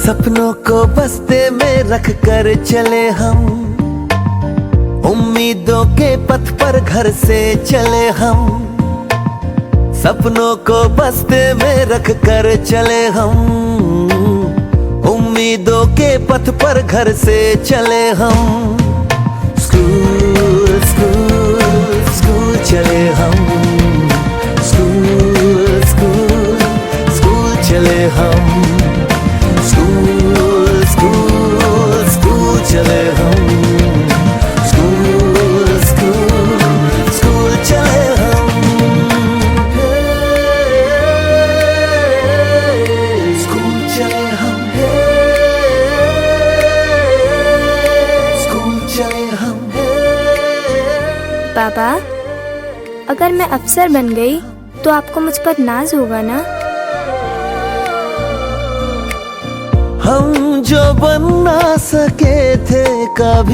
सपनों को बस्ते में रख कर चले हम, उम्मीदों के पथ पर घर से चले हम। सपनों को बस्ते में रख कर चले हम, उम्मीदों के पथ पर घर से चले हम। स्कूल स्कूल स्कूल चले हम, स्कूल स्कूल स्कूल चले हम, स्कूल स्कूल स्कूल चले हम, स्कूल स्कूल स्कूल चले हम। स्कूल चले हम, स्कूल चले हम। पापा, अगर मैं अफसर बन गई तो आपको मुझ पर नाज होगा ना? हम जो बन ना सके थे कभी।